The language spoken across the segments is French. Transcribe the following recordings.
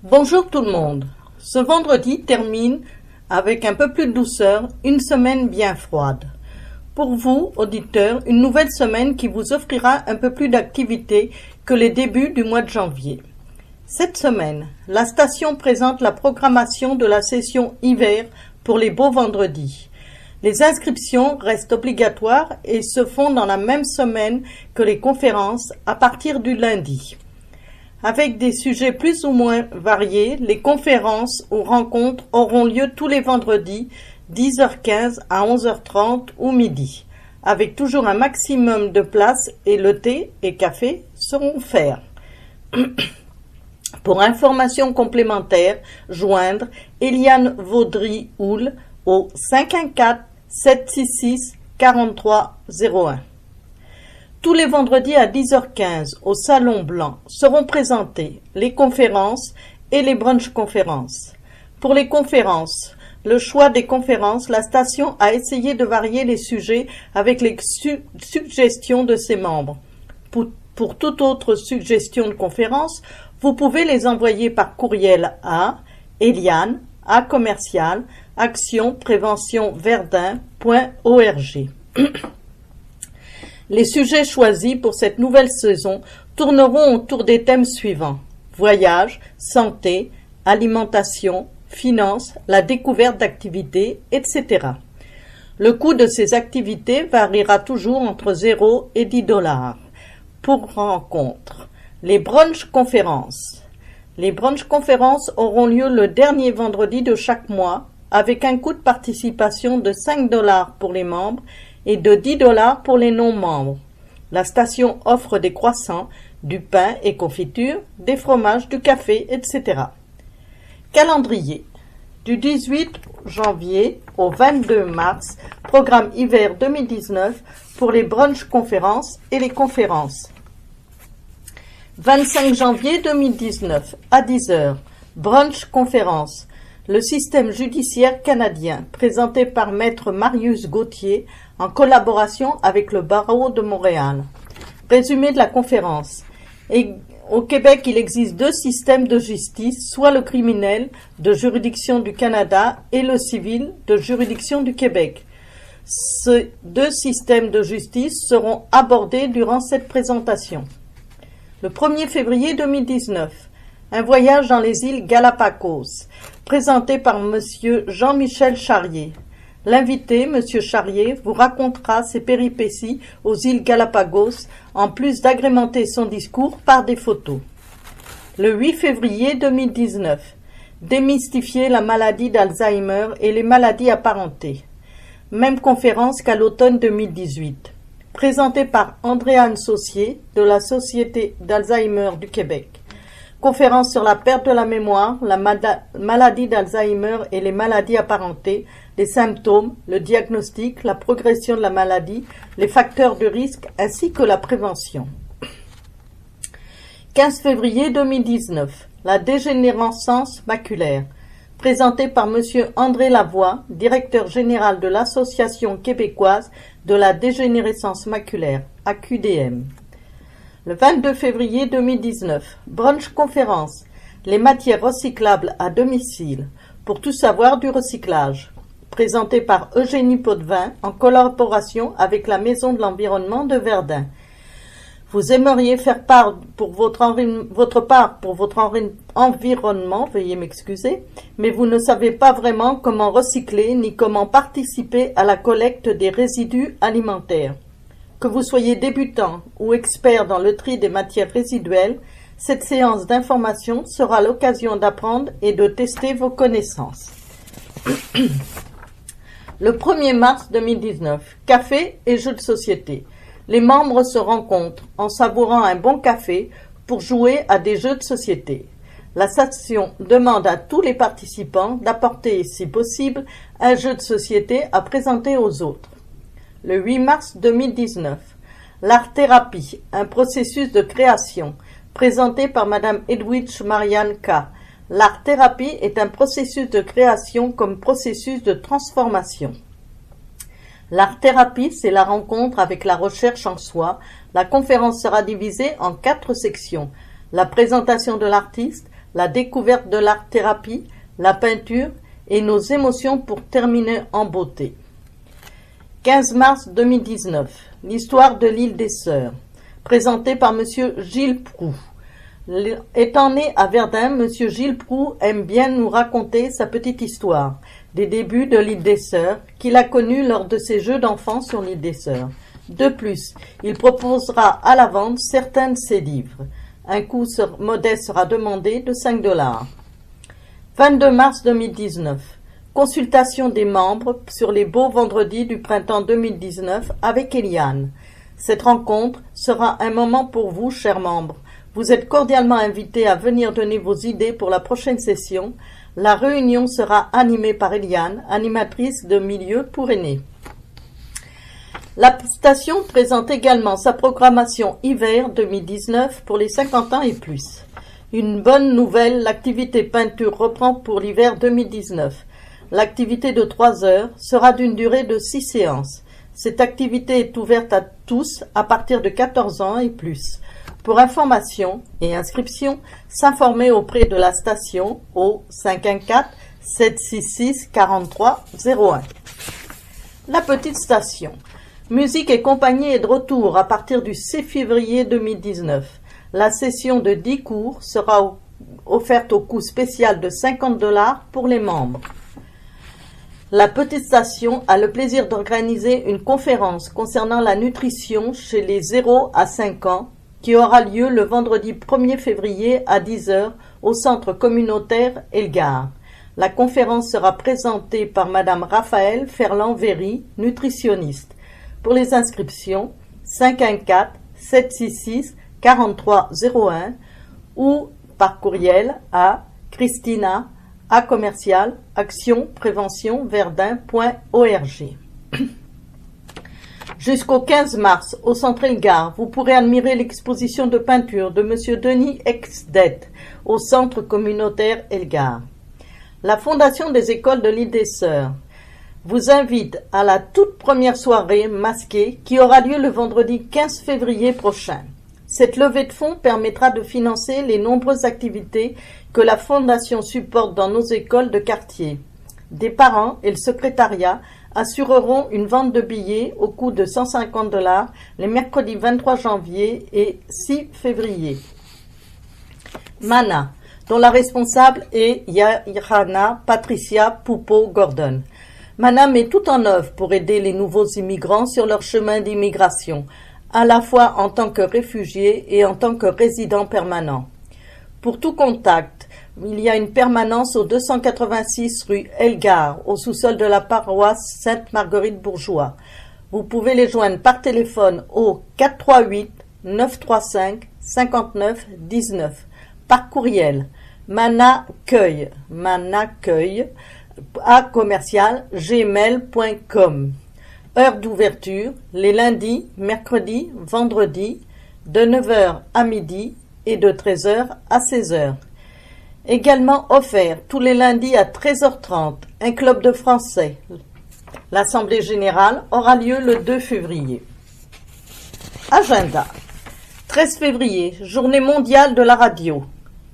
Bonjour tout le monde. Ce vendredi termine, avec un peu plus de douceur, une semaine bien froide. Pour vous, auditeurs, une nouvelle semaine qui vous offrira un peu plus d'activité que les débuts du mois de janvier. Cette semaine, la station présente la programmation de la session hiver pour les beaux vendredis. Les inscriptions restent obligatoires et se font dans la même semaine que les conférences à partir du lundi. Avec des sujets plus ou moins variés, les conférences ou rencontres auront lieu tous les vendredis, 10h15 à 11h30 ou midi, avec toujours un maximum de places et le thé et café seront offerts. Pour informations complémentaires, joindre Eliane Vaudry-Houle au 514 766 4301. Tous les vendredis à 10h15 au Salon Blanc seront présentées les conférences et les brunch-conférences. Pour les conférences, le choix des conférences, la station a essayé de varier les sujets avec les suggestions de ses membres. Pour toute autre suggestion de conférence, vous pouvez les envoyer par courriel à eliane@actionpreventionverdun.org. Les sujets choisis pour cette nouvelle saison tourneront autour des thèmes suivants: voyage, santé, alimentation, finances, la découverte d'activités, etc. Le coût de ces activités variera toujours entre 0 et 10 $. Pour rencontre, les brunch-conférences. Les brunch-conférences auront lieu le dernier vendredi de chaque mois avec un coût de participation de 5 $ pour les membres et de 10 $ pour les non-membres. La station offre des croissants, du pain et confitures, des fromages, du café, etc. Calendrier. Du 18 janvier au 22 mars, programme hiver 2019 pour les brunch-conférences et les conférences. 25 janvier 2019, à 10h, brunch-conférence. Le système judiciaire canadien, présenté par Maître Marius Gauthier, en collaboration avec le barreau de Montréal. Résumé de la conférence. Au Québec, il existe deux systèmes de justice, soit le criminel de juridiction du Canada et le civil de juridiction du Québec. Ces deux systèmes de justice seront abordés durant cette présentation. Le 1er février 2019, un voyage dans les îles Galapagos, présenté par M. Jean-Michel Charrier. L'invité, M. Charrier, vous racontera ses péripéties aux îles Galapagos, en plus d'agrémenter son discours par des photos. Le 8 février 2019, démystifier la maladie d'Alzheimer et les maladies apparentées. Même conférence qu'à l'automne 2018. Présentée par Andréane Saucier de la Société d'Alzheimer du Québec. Conférence sur la perte de la mémoire, la maladie d'Alzheimer et les maladies apparentées, les symptômes, le diagnostic, la progression de la maladie, les facteurs de risque ainsi que la prévention. 15 février 2019, la dégénérescence maculaire, présentée par M. André Lavoie, directeur général de l'Association québécoise de la dégénérescence maculaire, AQDM. Le 22 février 2019, brunch conférence, les matières recyclables à domicile, pour tout savoir du recyclage, présenté par Eugénie Potvin en collaboration avec la Maison de l'Environnement de Verdun. Vous aimeriez faire part pour votre environnement, veuillez m'excuser, mais vous ne savez pas vraiment comment recycler ni comment participer à la collecte des résidus alimentaires. Que vous soyez débutant ou expert dans le tri des matières résiduelles, cette séance d'information sera l'occasion d'apprendre et de tester vos connaissances. Le 1er mars 2019, café et jeux de société. Les membres se rencontrent en savourant un bon café pour jouer à des jeux de société. La station demande à tous les participants d'apporter, si possible, un jeu de société à présenter aux autres. Le 8 mars 2019, l'art-thérapie, un processus de création, présenté par Madame Edwidge Marianne K. L'art-thérapie est un processus de création comme processus de transformation. L'art-thérapie, c'est la rencontre avec la recherche en soi. La conférence sera divisée en 4 sections. La présentation de l'artiste, la découverte de l'art-thérapie, la peinture et nos émotions pour terminer en beauté. 15 mars 2019, l'histoire de l'île des Sœurs, présentée par M. Gilles Proux. Étant né à Verdun, M. Gilles Proux aime bien nous raconter sa petite histoire, des débuts de l'île des Sœurs, qu'il a connue lors de ses jeux d'enfants sur l'île des Sœurs. De plus, il proposera à la vente certains de ses livres. Un coût modeste sera demandé de 5 $. 22 mars 2019. Consultation des membres sur les beaux vendredis du printemps 2019 avec Eliane. Cette rencontre sera un moment pour vous, chers membres. Vous êtes cordialement invités à venir donner vos idées pour la prochaine session. La réunion sera animée par Eliane, animatrice de milieu pour aînés. La station présente également sa programmation hiver 2019 pour les 50 ans et plus. Une bonne nouvelle, l'activité peinture reprend pour l'hiver 2019. L'activité de 3 heures sera d'une durée de 6 séances. Cette activité est ouverte à tous à partir de 14 ans et plus. Pour information et inscription, s'informer auprès de la station au 514-766-4301. La petite station. Musique et compagnie est de retour à partir du 6 février 2019. La session de 10 cours sera offerte au coût spécial de 50 $ pour les membres. La petite station a le plaisir d'organiser une conférence concernant la nutrition chez les 0 à 5 ans qui aura lieu le vendredi 1er février à 10 h au centre communautaire Elgar. La conférence sera présentée par Madame Raphaël Ferland-Véry, nutritionniste. Pour les inscriptions, 514-766-4301 ou par courriel à christina@actionpreventionverdun.org. Jusqu'au 15 mars, au Centre Elgar, vous pourrez admirer l'exposition de peinture de M. Denis Exdet au Centre communautaire Elgar. La Fondation des écoles de l'île des Sœurs vous invite à la toute première soirée masquée qui aura lieu le vendredi 15 février prochain. Cette levée de fonds permettra de financer les nombreuses activités que la Fondation supporte dans nos écoles de quartier. Des parents et le secrétariat assureront une vente de billets au coût de 150 $ les mercredis 23 janvier et 6 février. Mana, dont la responsable est Yairana Patricia Poupeau-Gordon. Mana met tout en œuvre pour aider les nouveaux immigrants sur leur chemin d'immigration, à la fois en tant que réfugiés et en tant que résidents permanents. Pour tout contact, il y a une permanence au 286 rue Elgar, au sous-sol de la paroisse Sainte-Marguerite-Bourgeois. Vous pouvez les joindre par téléphone au 438 935 59 19, par courriel manacueil @gmail.com. Heure d'ouverture les lundis, mercredis, vendredis de 9 h à midi et de 13 h à 16 h. Également offert tous les lundis à 13h30 un club de français. L'assemblée générale aura lieu le 2 février. Agenda. 13 février, journée mondiale de la radio.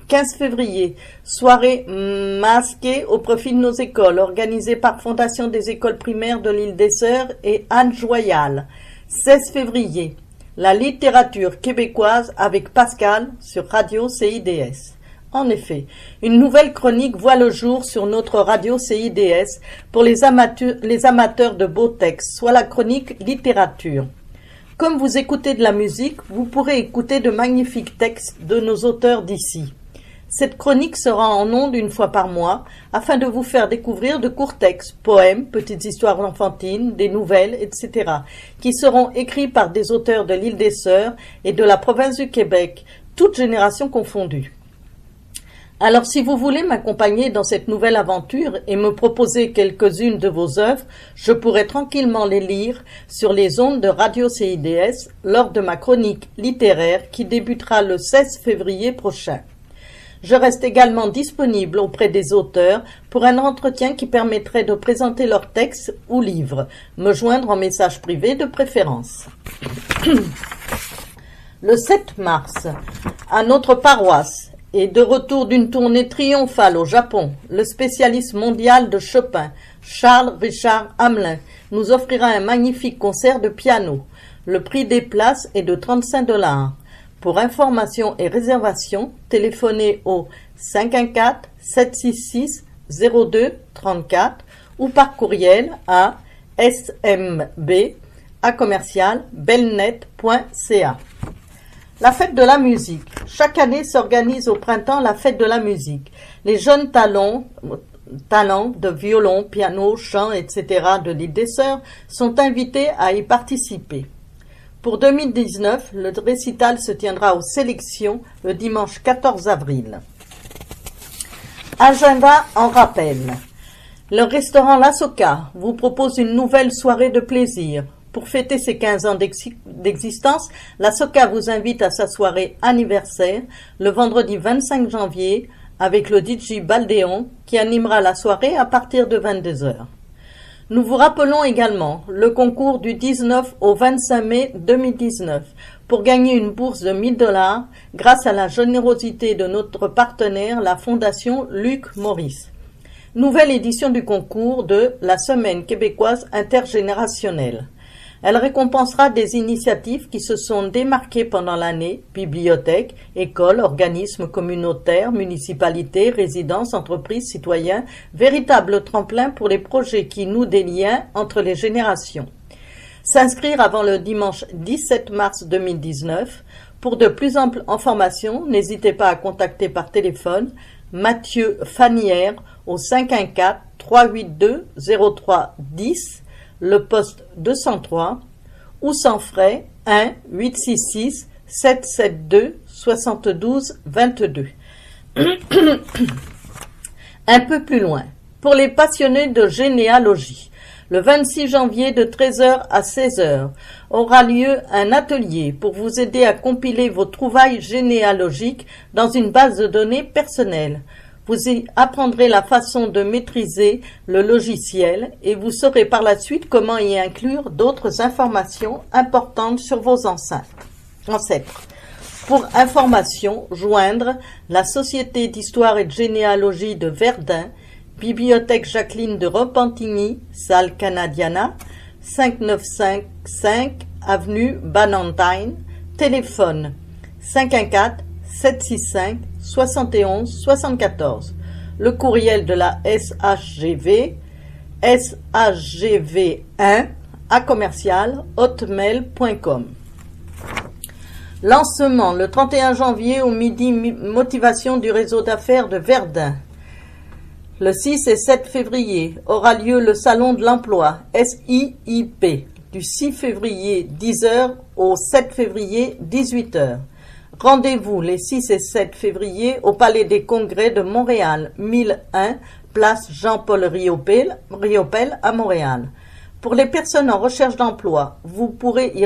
15 février, soirée masquée au profit de nos écoles, organisée par Fondation des écoles primaires de l'île des Sœurs et Anne Joyal. 16 février, la littérature québécoise avec Pascal sur Radio CIDS. En effet, une nouvelle chronique voit le jour sur notre radio CIDS pour les amateurs de beaux textes, soit la chronique littérature. Comme vous écoutez de la musique, vous pourrez écouter de magnifiques textes de nos auteurs d'ici. Cette chronique sera en ondes une fois par mois afin de vous faire découvrir de courts textes, poèmes, petites histoires enfantines, des nouvelles, etc. qui seront écrits par des auteurs de l'île des Sœurs et de la province du Québec, toutes générations confondues. Alors si vous voulez m'accompagner dans cette nouvelle aventure et me proposer quelques-unes de vos œuvres, je pourrai tranquillement les lire sur les ondes de Radio CIDS lors de ma chronique littéraire qui débutera le 16 février prochain. Je reste également disponible auprès des auteurs pour un entretien qui permettrait de présenter leurs textes ou livres, me joindre en message privé de préférence. Le 7 mars, à notre paroisse, Et de retour d'une tournée triomphale au Japon, le spécialiste mondial de Chopin, Charles Richard Hamelin, nous offrira un magnifique concert de piano. Le prix des places est de 35 $. Pour information et réservation, téléphonez au 514-766-0234 ou par courriel à smb@belnet.ca. La fête de la musique. Chaque année s'organise au printemps la fête de la musique. Les jeunes talents de violon, piano, chant, etc. de l'île des Sœurs sont invités à y participer. Pour 2019, le récital se tiendra aux Sélections le dimanche 14 avril. Agenda en rappel. Le restaurant La Soca vous propose une nouvelle soirée de plaisir. Pour fêter ses 15 ans d'existence, La Soca vous invite à sa soirée anniversaire le vendredi 25 janvier avec le DJ Baldéon qui animera la soirée à partir de 22 h. Nous vous rappelons également le concours du 19 au 25 mai 2019 pour gagner une bourse de 1 000 $ grâce à la générosité de notre partenaire, la Fondation Luc Maurice. Nouvelle édition du concours de la Semaine québécoise intergénérationnelle. Elle récompensera des initiatives qui se sont démarquées pendant l'année, bibliothèques, écoles, organismes communautaires, municipalités, résidences, entreprises, citoyens, véritable tremplin pour les projets qui nouent des liens entre les générations. S'inscrire avant le dimanche 17 mars 2019. Pour de plus amples informations, n'hésitez pas à contacter par téléphone Mathieu Fanière au 514-382-0310, le poste 203, ou sans frais 1-866-772-72-22. Un peu plus loin, pour les passionnés de généalogie, le 26 janvier de 13 h à 16 h aura lieu un atelier pour vous aider à compiler vos trouvailles généalogiques dans une base de données personnelle. Vous y apprendrez la façon de maîtriser le logiciel et vous saurez par la suite comment y inclure d'autres informations importantes sur vos ancêtres. Pour information, joindre la Société d'histoire et de généalogie de Verdun, Bibliothèque Jacqueline de Repentigny, salle Canadiana, 5955 avenue Banantine, téléphone 514-765-71-74. Le courriel de la SHGV, shgv1@hotmail.com. Lancement le 31 janvier au midi, motivation du réseau d'affaires de Verdun. Le 6 et 7 février aura lieu le Salon de l'Emploi, SIIP, du 6 février 10 h au 7 février 18 h. Rendez-vous les 6 et 7 février au Palais des Congrès de Montréal, 1001, place Jean-Paul Riopel à Montréal. Pour les personnes en recherche d'emploi, vous pourrez y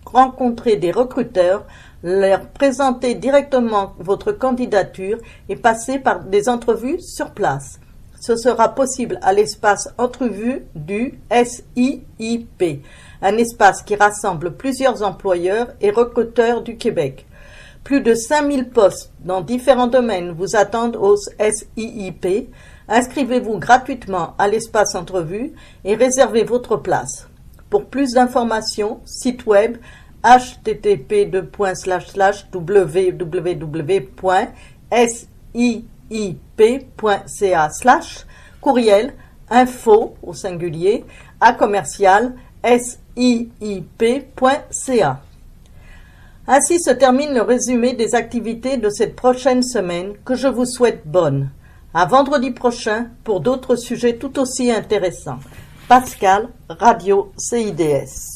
rencontrer des recruteurs, leur présenter directement votre candidature et passer par des entrevues sur place. Ce sera possible à l'espace entrevue du SIIP, un espace qui rassemble plusieurs employeurs et recruteurs du Québec. Plus de 5000 postes dans différents domaines vous attendent au SIIP. Inscrivez-vous gratuitement à l'espace entrevue et réservez votre place. Pour plus d'informations, site web http://www.siip.ca/ courriel info au singulier @siip.ca. Ainsi se termine le résumé des activités de cette prochaine semaine que je vous souhaite bonne. À vendredi prochain pour d'autres sujets tout aussi intéressants. Pascal, Radio CIDS.